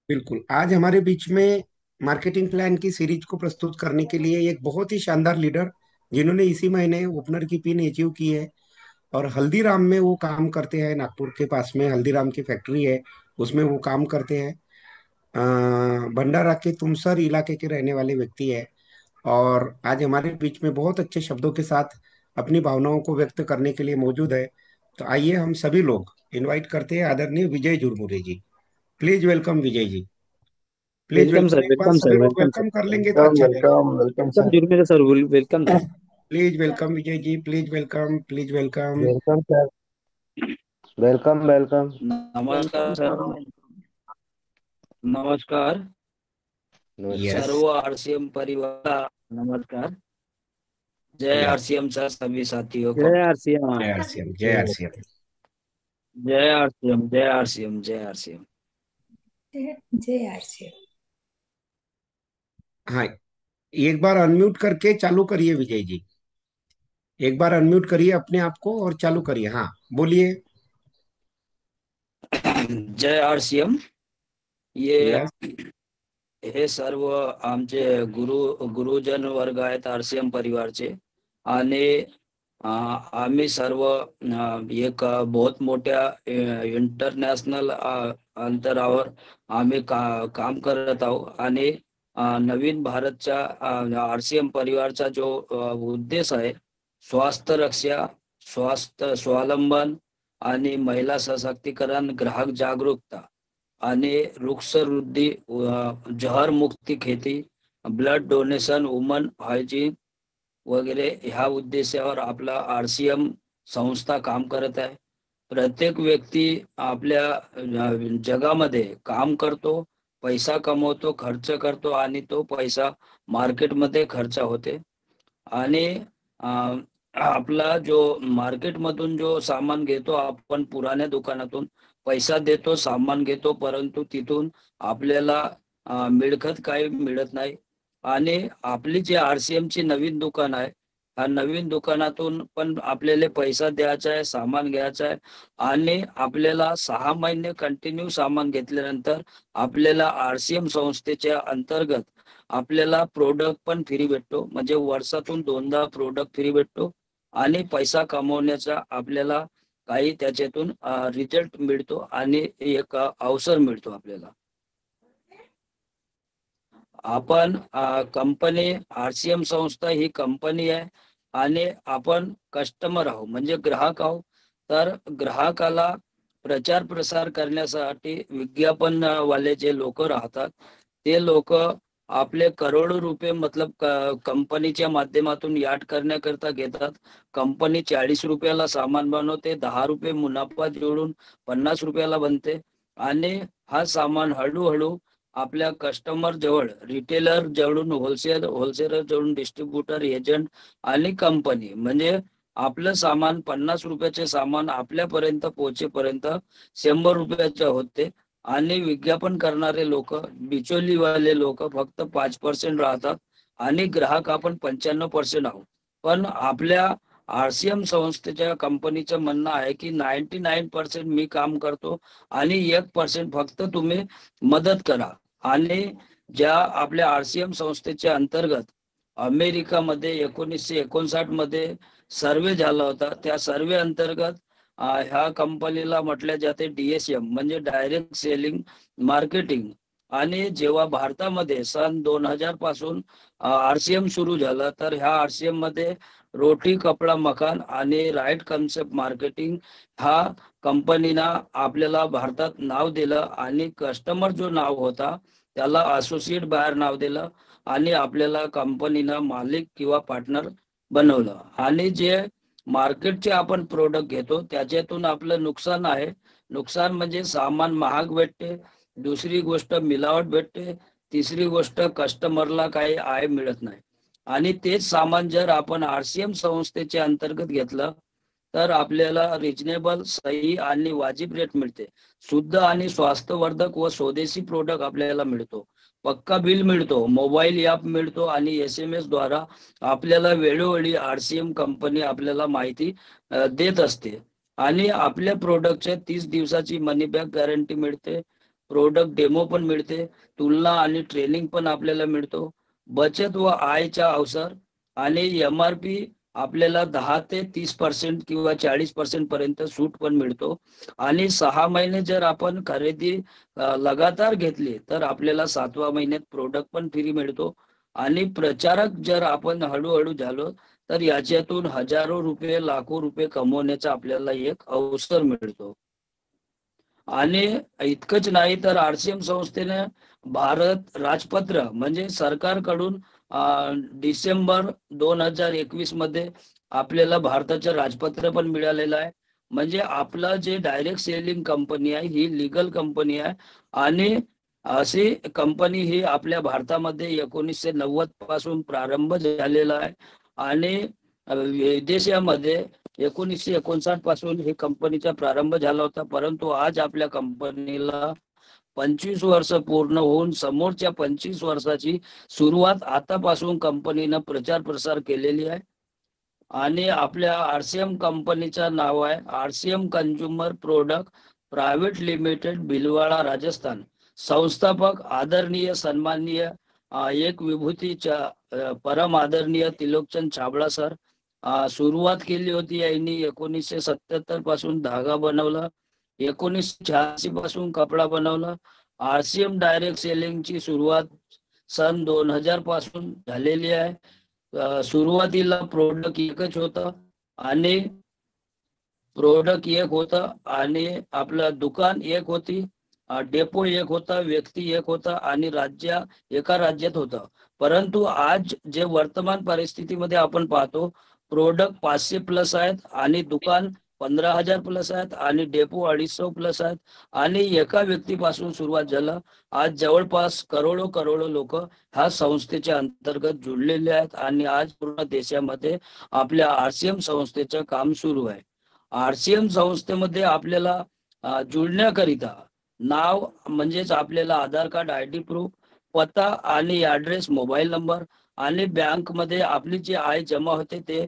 बिल्कुल। आज हमारे बीच में मार्केटिंग प्लान की सीरीज को प्रस्तुत करने के लिए एक बहुत ही शानदार लीडर, जिन्होंने इसी महीने ओपनर की पिन अचीव की है और हल्दीराम में वो काम करते हैं। नागपुर के पास में हल्दीराम की फैक्ट्री है, उसमें वो काम करते हैं। भंडारा के तुमसर इलाके के रहने वाले व्यक्ति है और आज हमारे बीच में बहुत अच्छे शब्दों के साथ अपनी भावनाओं को व्यक्त करने के लिए मौजूद है। तो आइए हम सभी लोग इनवाइट करते हैं आदरणीय Vijay Jurmure ji. Please welcome Vijay ji. Please welcome welcome. Sir, एक बार वेलकम सभी सर, लोग वेलकम सर। वेलकम कर लेंगे तो वेलकम अच्छा रहेगा। Welcome welcome welcome sir. Jurmi sir, welcome sir. Please welcome Vijay ji, please welcome, please welcome. Welcome sir. Welcome welcome. नमस्कार सर। नमस्कार नमस्कार। यस। सर्व आरसीएम परिवार, नमस्कार। जय यस। आरसीएम सर, सभी साथियों को। जय जय आरसीएम। आरसीएम, जय आरसीएम। जय आरसीएम, जय आरसीएम, जय आरसीएम। जय आरसी। हाँ, एक बार अनम्यूट करके चालू करिए विजय जी। एक बार अनम्यूट करिए अपने आप को और चालू करिए। हाँ, बोलिए। जय आरसीएम। ये यस। हे सर्व आमचे गुरुजन वर्ग आहेत आरसीएम परिवारचे. आणि आम्ही सर्व एक बहुत मोठ्या इंटरनॅशनल अंतरावर आम्ही काम करत आहोत. आणि नवीन भारतच्या आरसीएम परिवारचा जो उद्देश आहे, स्वास्थ्य रक्षा, स्वास्थ्य स्वावलंबन आणि महिला सशक्तीकरण, ग्राहक जागरूकता आणि वृक्षवृद्धी, जहर मुक्ती खेती, ब्लड डोनेशन, वुमन हायजीन वगैरे ह्या उद्देशावर आपला आरसीएम संस्था काम करत आहे. प्रत्येक व्यक्ती आपल्या जगामध्ये काम करतो, पैसा कमवतो, खर्च करतो आणि तो पैसा मार्केटमध्ये खर्च होते. आणि अ, आपला जो मार्केटमधून जो सामान घेतो आपण पुराण्या दुकानातून, पैसा देतो, सामान घेतो, परंतु तिथून आपल्याला मिळकत काही मिळत नाही. आणि आपली जी आरसीएम ची नवीन दुकान आहे, ह्या नवीन दुकानातून पण आपल्याला पैसा द्यायचा आहे, सामान घ्यायचं आहे. आणि आपल्याला 6 महिने कंटिन्यू सामान घेतल्यानंतर आपल्याला आरसीएम संस्थेच्या अंतर्गत आपल्याला प्रोडक्ट पण फ्री भेटतो. म्हणजे वर्षातून 2दा प्रोडक्ट फ्री भेटतो. आणि पैसा कमवण्याचा आपल्याला काही त्याच्यातून रिझल्ट मिळतो आणि एक अवसर मिळतो आपल्याला. आपण कंपनी, आरसीएम संस्था ही कंपनी आहे आणि आपण कस्टमर आहोत, म्हणजे ग्राहक आहोत. तर ग्राहकाला प्रचार प्रसार करण्यासाठी विज्ञापन वाले जे लोक राहतात, ते लोक आपले करोडो रुपये मतलब कंपनीच्या माध्यमातून याड करण्याकरता घेतात. कंपनी 40 रुपयाला सामान बनवते, 10 रुपये मुनाफा जोडून 50 रुपयाला बनते. आणि हा सामान हळूहळू आपल्या कस्टमर जवळ, रिटेलर जवळून होलसेलर जवळून डिस्ट्रीब्युटर, एजंट आणि कंपनी, म्हणजे आपलं सामान 50 रुपयाचे सामान आपल्यापर्यंत पोहोचेपर्यंत 100 रुपयाचे होते. आणि विज्ञापन करणारे लोक, बिचोलीवाले लोक फक्त 5% राहतात आणि ग्राहक आपण 95% आहोत. पण आपल्या आरसीएम संस्थेच्या कंपनीचं म्हणणं आहे की 99% मी काम करतो आणि 1% फक्त तुम्ही मदत करा. आणि ज्या आपल्या आरसीएम संस्थेच्या अंतर्गत अमेरिकामध्ये 1959 मध्ये सर्वे झाला होता, त्या सर्वे अंतर्गत ह्या कंपनीला म्हटले जाते डीएसएम, म्हणजे डायरेक्ट सेलिंग मार्केटिंग. आणि जेव्हा भारतामध्ये सन 2000 पासून आरसीएम सुरू झालं, तर ह्या आरसीएम मध्ये रोटी कपडा मकान आणि राईट कन्सेप्ट मार्केटिंग हा कंपनीना आपल्याला भारतात नाव दिलं. आणि कस्टमर जो नाव होता त्याला असोसिएट बायर नाव दिलं. आणि आपल्याला कंपनीनं मालिक किंवा पार्टनर बनवलं. आणि जे मार्केटचे आपण प्रोडक्ट घेतो त्याच्यातून आपलं नुकसान आहे. नुकसान म्हणजे सामान महाग भेटते, दुसरी गोष्ट मिलावट भेटते, तिसरी गोष्ट कस्टमरला काही आय मिळत नाही. आणि तेच सामान जर आपण आरसीएम संस्थेच्या अंतर्गत घेतलं तर आपल्याला रिजनेबल, सही आणि वाजिब रेट मिळते. शुद्ध आणि स्वास्थ्यवर्धक व स्वदेशी प्रोडक्ट आपल्याला मिळतो. पक्का बिल मिळतो, मोबाईल ऍप मिळतो आणि एसएमएस द्वारा आपल्याला वेळोवेळी आरसीएम कंपनी आपल्याला माहिती देत असते. आणि आपल्या प्रोडक्टच्या 30 दिवसाची मनी बॅक गॅरंटी मिळते. प्रोडक्ट डेमो पण मिळते, तुलना आणि ट्रेनिंग पण आपल्याला मिळतो, बचत व आयच्या अवसर आणि MRP आपल्याला 10 ते 30% किंवा 40% पर्यंत सूट पण मिळतो. आणि 6 महिने जर आपण खरेदी लगातार घेतली तर आपल्याला 7व्या महिन्यात प्रोडक्ट पण फ्री मिळतो. आणि प्रचारक जर आपण हळूहळू झालो तर याच्यातून हजारो रुपये, लाखो रुपये कमवण्याचा आपल्याला एक अवसर मिळतो. आणि इतकंच नाही तर RCM संस्थेने भारत राजपत्र म्हणजे सरकारकडून डिसेंबर 2021 मध्ये आपल्याला भारताचं राजपत्र पण मिळालेलं आहे. म्हणजे आपलं जे डायरेक्ट सेलिंग कंपनी आहे ही लीगल कंपनी आहे. आणि अशी कंपनी ही आपल्या भारतामध्ये 1990 पासून प्रारंभ झालेला आहे. आणि विदेशामध्ये 1959 पासून ही कंपनीचा प्रारंभ झाला होता. परंतु आज आपल्या कंपनीला 25 वर्ष पूर्ण होऊन समोरच्या 25 वर्षाची सुरुवात आतापासून कंपनीनं प्रचार प्रसार केलेली आहे. आणि आपल्या RCM कंपनीचं नाव आहे RCM consumer product private limited, Bhilwara, Rajasthan. संस्थापक आदरणीय सन्माननीय एक विभूतीच्या परम आदरणीय त्रिलोकचंद छाबड़ा सर. सुरुवात केली होती यांनी 1977 पासून धागा बनवला, 1986 पासून कपडा बनवला. RCM डायरेक्ट सेलिंगची सुरुवात सन 2000 पासून झालेली आहे. सुरुवातीला प्रोडक्ट एकच होतं आणि आपलं दुकान एक होती, डेपो एक होता, व्यक्ती एक होता आणि राज्य एका राज्यात होतं. परंतु आज जे वर्तमान परिस्थितीमध्ये आपण पाहतो प्रोडक्ट 500 प्लस आहेत आणि दुकान 15,000 प्लस आहेत आणि डेपो 250 प्लस आहेत. आणि एका व्यक्तीपासून सुरुवात झालं. आज जवळपास करोडो लोक ह्या संस्थेच्या अंतर्गत जुळलेले आहेत आणि आज पूर्ण देशामध्ये आपल्या RCM संस्थेचं काम सुरू आहे. RCM संस्थेमध्ये आपल्याला जुळण्याकरिता नाव म्हणजेच आपल्याला आधार कार्ड, ID प्रूफ, पत्ता आणि ऍड्रेस, मोबाईल नंबर आणि बँक मध्ये आपली जी आय जमा होते ते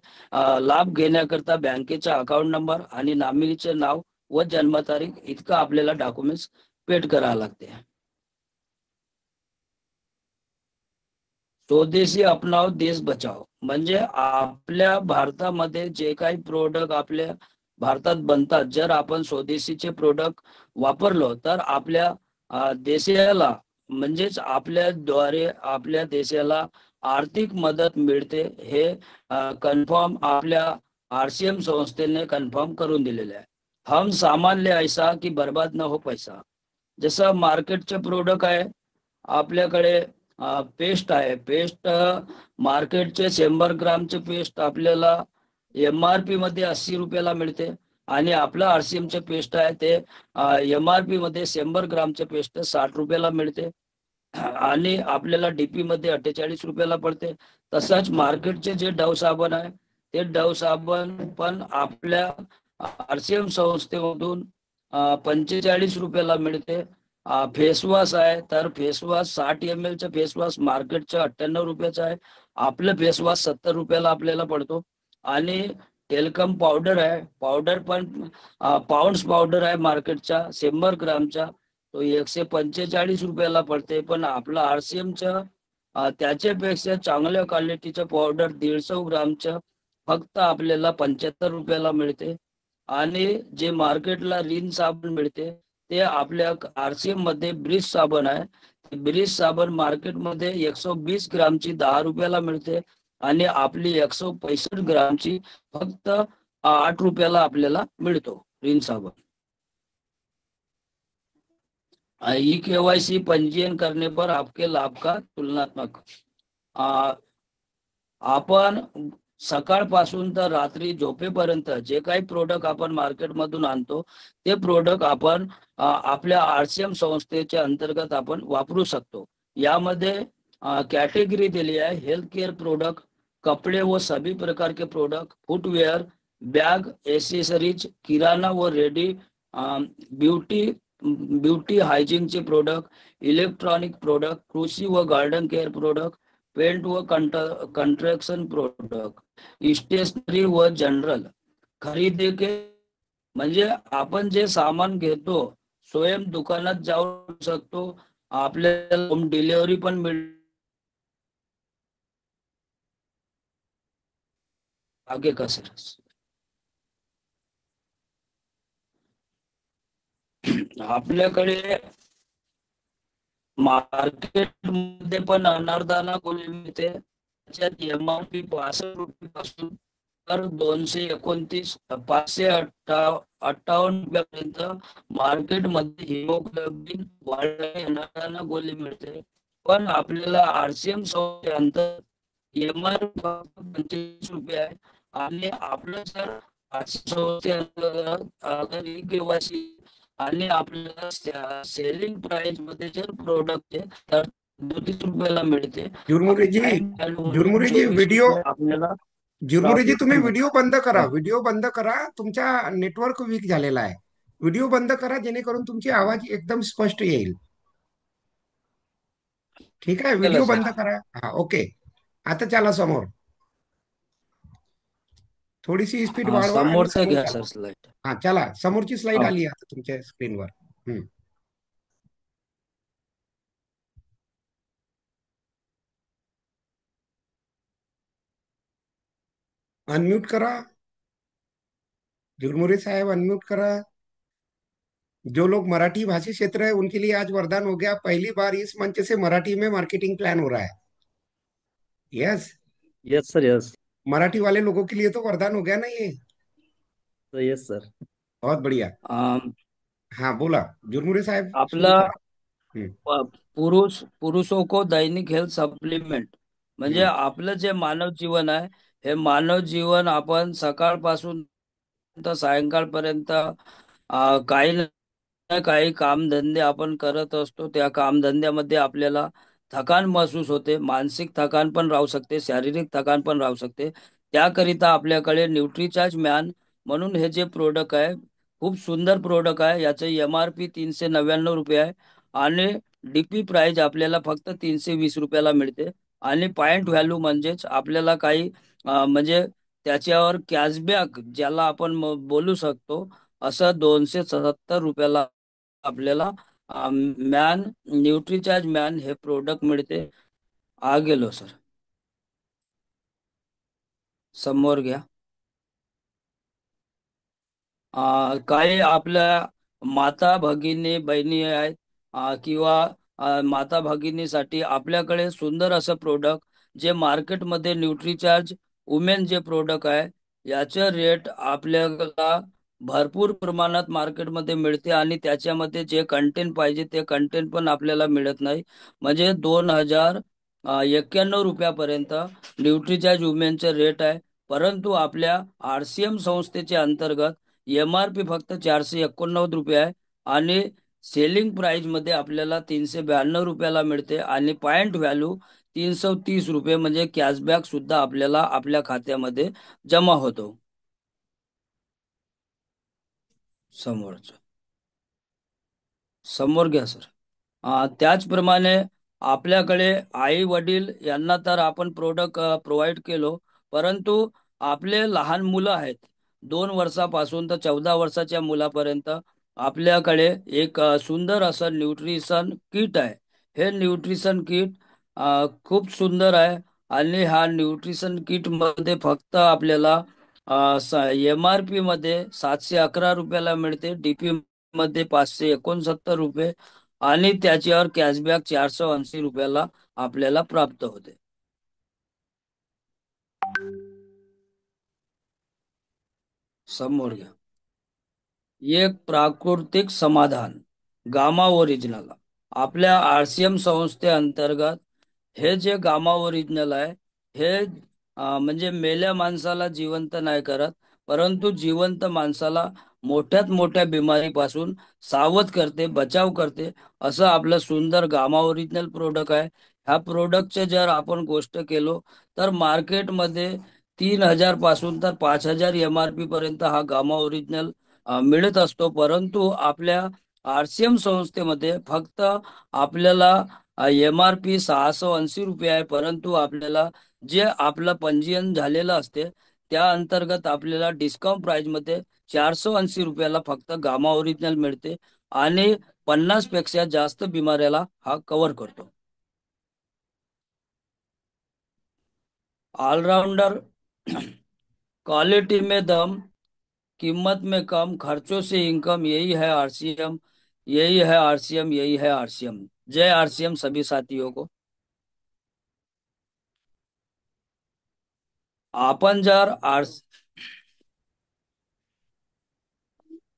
लाभ घेण्याकरता बँकेचा अकाउंट नंबर आणि नॉमिनीचे नाव व जन्मतारीख इतकं आपल्याला डॉक्युमेंट्स पेड करावं लागते. स्वदेशी अपनाव देश बचाव म्हणजे आपल्या भारतामध्ये जे काही प्रोडक्ट आपल्या भारतात बनतात, जर आपण स्वदेशीचे प्रोडक्ट वापरलो तर आपल्या देशाला म्हणजेच आपल्याद्वारे आपल्या देशाला आर्थिक मदत मिळते. हे कन्फर्म आपल्या RCM संस्थेने कन्फर्म करून दिलेले आहे. हम सामान ले ऐसा की बर्बाद न हो पैसा. जसं मार्केटचे प्रोडक्ट आहे आपल्याकडे, पेस्ट आहे, पेस्ट मार्केटचे 100 ग्रामचे पेस्ट आपल्याला MRP मध्ये 80 रुपयाला मिळते आणि आपलं RCMचे पेस्ट आहे ते MRP मध्ये 100 ग्रामचे पेस्ट 60 रुपयाला मिळते आणि आपल्याला DP मध्ये 48 रुपयाला पडते. तसंच मार्केटचे जे डव साबण आहे ते डव साबण पण आपल्या RCM संस्थेमधून 45 रुपयाला मिळते. फेसवॉश आहे तर फेसवॉश 60 ml चा फेसवॉश मार्केटचा 98 रुपयाचा आहे, आपलं फेसवॉश 70 रुपयाला आपल्याला पडतो. आणि टेल्कम पावडर आहे, पावडर पण पाऊंड्स पावडर आहे मार्केटचा 100 ग्रामचा, तो 145 रुपयाला पडते. पण आपला RCMचा त्याच्यापेक्षा चांगल्या क्वालिटीचं पावडर 150 ग्रामचं फक्त आपल्याला 75 रुपयाला मिळते. आणि जे मार्केटला रिन साबण मिळते ते आपल्या RCM मध्ये ब्रिज साबण आहे. ब्रिज साबण मार्केटमध्ये 120 ग्रामची 10 रुपयाला मिळते आणि आपली 165 ग्रामची फक्त 8 रुपयाला आपल्याला मिळतो रिन साबण. KYC पंजीयन करने पर आपके लाभ का तुलनात्मक. आपण सकाळपासून तर रात्री झोपेपर्यंत जे काही प्रोडक्ट आपण मार्केटमधून आणतो ते प्रोडक्ट आपण आपल्या RCM संस्थेच्या अंतर्गत आपण वापरू शकतो. यामध्ये कैटेगरी दिली है हेल्थ केयर प्रोडक्ट, कपड़े व सभी प्रकार के प्रोडक्ट, फुटवेयर, बैग, एसेसरीज, किराना व रेडी ब्यूटी हाइजीन चे प्रोडक्ट, इलेक्ट्रॉनिक प्रोडक्ट, कृषि व गार्डन केयर प्रोडक्ट, पेंट व कंस्ट्रक्शन प्रोडक्ट, स्टेशनरी व जनरल खरेदी के म्हणजे आपण जे सामान घेतो स्वयं दुकानात जाऊ शकतो. आपल्याला होम डिलिव्हरी पण मिळते. आगे का सर? आपल्याकडे मार्केट मध्ये पण अनारदाना गोळी मिळते. त्याच्यात एमआरपी 62 रुपये पासून तर 229 558 रुपयापर्यंत मार्केटमध्ये हिमोग्लोबिन वाढणारी अनारदाना गोळी मिळते. पण आपल्याला आरसीएम संस्थेअंतर्गत एमआरपी फक्त 25 रुपये आहे. आणि आपलं जर आरसीएम संस्थेअंतर्गत अगर ई केवायसी आणि आपल्याला सेलिंग प्राइस मध्ये जर प्रोडक्ट आहे तर 32 रुपयाला मिळते. झुरमुरे जी, झुरमुरे जी 24 व्हिडिओ, रुपये आपल्याला झुरमुरे जी प्रॉफिट तुम्ही मिळते. व्हिडिओ बंद करा, व्हिडिओ बंद करा. तुमचा नेटवर्क वीक झालेला आहे. व्हिडिओ बंद करा जेणेकरून तुमची आवाज एकदम स्पष्ट येईल. ठीक आहे, केलं व्हिडिओ सर. बंद करा. हा, ओके. आता चला समोर. थोडीशी स्पीड वाढवा आणि समोरचं समोर घ्या चला. Sir slide. हा चला, समोरची स्लाइड आली आता तुमच्या स्क्रीनवर. अनम्यूट करा, झुरमुरे साहब अनम्यूट करा. जो लोग मराठी भाषी क्षेत्र है उनके लिए आज वरदान हो गया, पहली बार इस मंच से मराठी में मार्केटिंग प्लान हो रहा है. Yes, yes sir, yes Marathi वाले लोगों के लिए तो वरदान हो गया ना ये. Sir, yes sir. बहुत बढ़िया. हाँ बोला झुरमुरे साहब, सुरू आपला करा. हम्म. पुरुषों को दैनिक हेल्थ सप्लिमेंट म्हणजे आपलं जे मानव जीवन आहे, हे मानव जीवन आपण सकाळपासून तर सायंकाळपर्यंत काही ना काही कामधंदे आपण करत असतो. त्या कामधंद्यामध्ये आपल्याला थकान महसूस होते. मानसिक थकान पण राहू शकते, शारीरिक थकान पण राहू शकते. त्याकरिता आपल्याकडे न्यूट्रीचार्ज मॅन म्हणून हे जे प्रोडक्ट आहे, खूप सुंदर प्रोडक्ट आहे. याचं एमआरपी 399 रुपये आहे आणि डीपी प्राइस आपल्याला फक्त 320 रुपयाला मिळते. आणि पॉइंट व्हॅल्यू म्हणजेच आपल्याला काही म्हणजे त्याच्यावर कॅशबॅक ज्याला आपण बोलू शकतो, असं 270 रुपयाला आपल्याला मॅन न्यूट्रीचार्ज मॅन हे प्रोडक्ट मिळते. गेलो सर, समोर घ्या. काही आपल्या माता भगिनी बहिणी आहेत किंवा माता भगिनीसाठी आपल्याकडे सुंदर असं प्रोडक्ट जे मार्केटमध्ये न्यूट्रीचार्ज वुमेन जे प्रोडक्ट आहे, याचे रेट आपल्याला भरपूर प्रमाणात मार्केटमध्ये मिळते आणि त्याच्यामध्ये जे कंटेंट पाहिजे ते कंटेंट पण आपल्याला मिळत नाही. म्हणजे 2091 रुपयापर्यंत न्यूट्रीचार्ज वुमेनचे रेट आहे. परंतु आपल्या आरसीएम संस्थेच्या अंतर्गत एमआरपी फक्त 489 रुपये आहे आणि सेलिंग प्राइस मध्ये आपल्याला 392 रुपयाला मिळते आणि पॉइंट व्हॅल्यू 330 रुपये म्हणजे कॅशबॅक सुद्धा आपल्याला आपल्या खात्यामध्ये जमा होतो. समोर घ्या सर. त्याचप्रमाणे आपल्याकडे आई वडील यांना तर आपण प्रोडक्ट प्रोव्हाइड केलो, परंतु आपले लहान मुलं आहेत 2 वर्षापासून तर 14 वर्षाच्या मुलापर्यंत आपल्याकडे एक सुंदर असं न्यूट्रिशन किट आहे. हे न्यूट्रिशन किट खूप सुंदर आहे आणि हा न्यूट्रिशन किट मध्ये फक्त आपल्याला एमआरपी मध्ये 711 रुपयाला मिळते, डीपी मध्ये 569 रुपये आणि त्याच्यावर कॅशबॅक 480 रुपयाला आपल्याला प्राप्त होते. समोर घ्या. एक प्राकृतिक समाधान गामा ओरिजिनल आपल्या आरसीएम संस्थेअंतर्गत हे जे गामा ओरिजिनल आहे, हे म्हणजे मेल्या माणसाला जिवंत नाही करत, परंतु जिवंत माणसाला मोठ्यात मोठ्या बिमारीपासून सावध करते, बचाव करते. असं आपलं सुंदर गामा ओरिजिनल प्रोडक्ट आहे. ह्या प्रोडक्टचे जर आपण गोष्ट केलो तर मार्केटमध्ये 3000 पासून तर 5000 एमआरपी पर्यंत हा गामा ओरिजिनल मिळत असतो. परंतु आपल्या आरसीएम संस्थेमध्ये फक्त आपल्याला एमआरपी 680 रुपये आहे. परंतु आपल्याला जे आपलं पंजीयन झालेलं असते त्या अंतर्गत आपल्याला डिस्काउंट प्राइस मध्ये 480 रुपयाला फक्त गामा ओरिजिनल मिळते आणि 50 पेक्षा जास्त बिमाऱ्याला हा कव्हर करतो. ऑलराउंडर, क्वालिटी में दम, कीमत में कम, खर्चों से इनकम, यही है आरसीएम, यही है आरसीएम, यही है आरसीएम. जय आरसीएम सभी साथियों को. आपण जर आर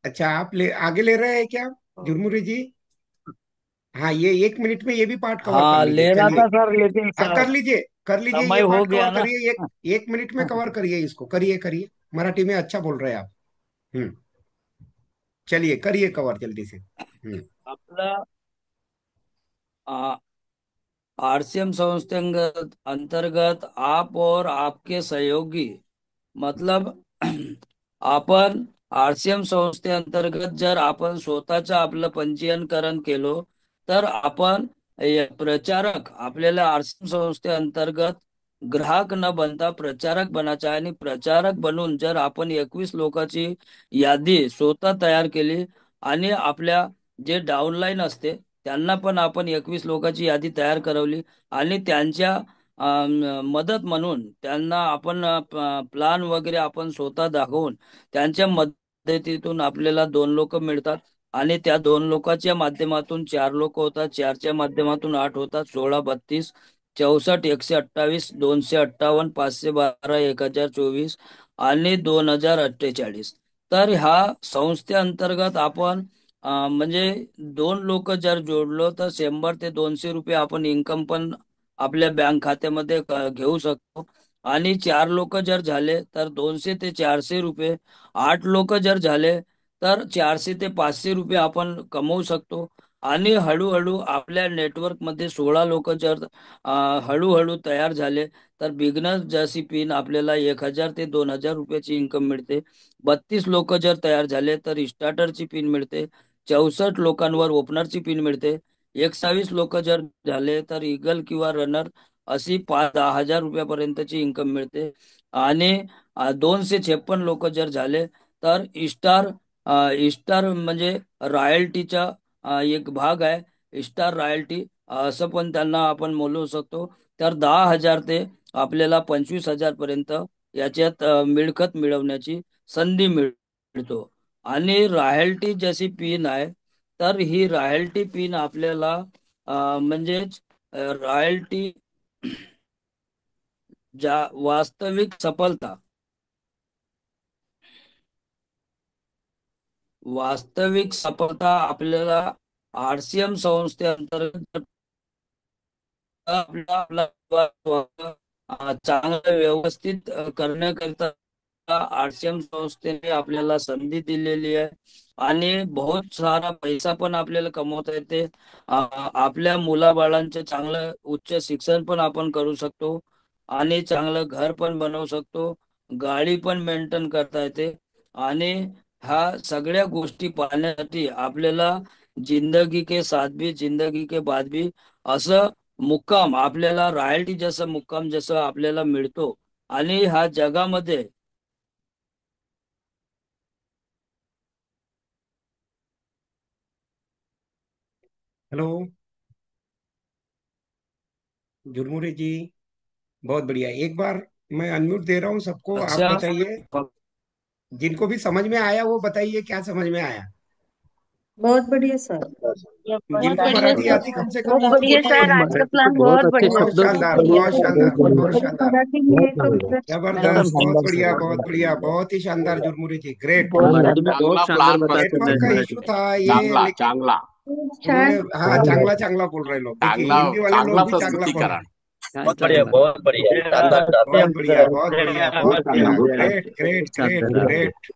अच्छा, आप आगे ले रहे हैं क्या झुरमुरी जी? हाँ, ये 1 मिनट में ये भी पार्ट कवर कर हाँ लीजिए, ले रहा चलिए। था सर, लेकिन हाँ, सर कर लीजिए, समय ये हो पार्ट कवर गया ना. करिए, एक 1 मिनट में कवर करिए इसको, करिए करिए। मराठी में अच्छा बोल रहे हैं आप। हम्म। चलिए, करिए कवर जल्दी से। आपला आरसीएम संस्थेंगत अंतर्गत आप और आपके सहयोगी, मतलब आपण आरसीएम संस्थेअंतर्गत जर आपण स्वतःचं आपलं पंजीकरण केलो, तर आपण प्रचारक, आपल्याला आरसीएम संस्थेअंतर्गत ग्राहक न बनता प्रचारक बनायचा आहे. आणि प्रचारक बनून जर आपण 21 लोकांची यादी स्वतः तयार केली आणि आपल्या जे डाऊनलाईन असते त्यांना पण आपण 21 लोकांची यादी तयार करवली आणि त्यांच्या मदत म्हणून त्यांना आपण प्लान वगैरे आपण स्वतः दाखवून त्यांच्या मदतीतून आपल्याला 2 लोक मिळतात. आणि त्या 2 लोकांच्या माध्यमातून 4 लोक होतात, 4च्या माध्यमातून 8 होतात, 16, 32, 64, 128, 258, 512, 1024 आणि 2048. तर ह्या संस्थेअंतर्गत आपण म्हणजे 2 लोक जर जोडलो तर 100 ते 200 रुपये आपण इन्कम पण आपल्या बँक खात्यामध्ये घेऊ शकतो. आणि 4 लोक जर झाले तर 200 ते 400 रुपये, 8 लोक जर झाले तर 400 ते 500 रुपये आपण कमवू शकतो. आणि हळूहळू आपल्या नेटवर्क मध्ये 16 लोक जर हळूहळू तयार झाले तर बिगनर जशी पिन आपल्याला 1000 ते 2000 रुपयाची इन्कम मिळते. 32 लोक जर तयार झाले तर स्टार्टरची पिन मिळते. 64 लोकांवर ओपनरची पिन मिळते. 21 लोक जर झाले तर इगल किंवा रनर अशी 5-10 हजार रुपयापर्यंतची इन्कम मिळते. आणि 256 लोक जर झाले तर स्टार, स्टार म्हणजे रॉयल्टीचा एक भाग आहे, स्टार रॉयल्टी असं पण त्यांना आपण बोलू शकतो. तर 10 हजार ते आपल्याला 25 हजार पर्यंत याच्यात मिळकत मिळवण्याची संधी मिळतो. आणि रॉयल्टी जशी पिन आहे तर ही रॉयल्टी पिन आपल्याला म्हणजेच रॉयल्टी ज्या वास्तविक सफलता आपल्याला आरसीएम संस्थेअंतर्गत आपला आपला चांगलं व्यवस्थित करण्याकरिता आरसीएम संस्थेने आपल्याला संधी दिलेली आहे. आणि बहुत सारा पैसा पण आपल्याला कमवता येते. आपल्या मुलाबाळांचे चांगलं उच्च शिक्षण पण आपण करू शकतो आणि चांगलं घर पण बनवू शकतो, गाडी पण मेंटेन करता येते. आणि ह्या सगळ्या गोष्टी पाहण्यासाठी आपल्याला जिंदगी के साथ भी जिंदगी के बाद भी असं मुक्काम, आपल्याला रॉयल्टी जसं मुक्काम जसं आपल्याला मिळतो. आणि ह्या जगामध्ये हेलो झुरमुरी जी, बहुत बढ़िया। एक बार मैं अनम्यूट दे रहा हूँ सबको, आप अच्छा बताइए। जिनको भी समझ में आया वो बताइए क्या समझ में आया। बहुत बढ़िया सर। बहुत जिनको बढ़िया मराठी सर। आती कम से कम बहुत वो तो बढ़िया बोलिए। सर, आज का मराठी तो प्लान बहुत बहुत अच्छे बढ़िया बहुत शब्दों था। में शानदार, बढ़िया बहुत था, शानदार, बहुत बढ़िया बहुत था, शानदार, मराठी में बहुत एक बढ़िया, एकदम जबरदस्त, बहुत शानदार बढ़िया, सर, बहुत बढ़िया, बहुत ही शानदार झुरमुरी जी, ग्रेट। बहुत मराठी में चांगला बहुत शानदार प्लान बताते बसवले हैं नेटवर्क का तुम्ही. मराठी इश्यू में. था ये, चांगला लेकिन चांगला उन्होंने, छान। हाँ, चांगला चांगला बोल रहे लोग, देखिए चांगला हिंदी वाले लोग चांगला भी चांगला बोल रहे प्रस्तुतीकरण. हैं। बहुत बढ़िया, चांगला, बहुत बढ़िया, शानदार, बहुत बढ़िया, बहुत बढ़िया, बहुत बहुत बढ़िया, शानदार, ग्रेट ग्रेट बहुत ग्रेट शानदार. ग्रेट।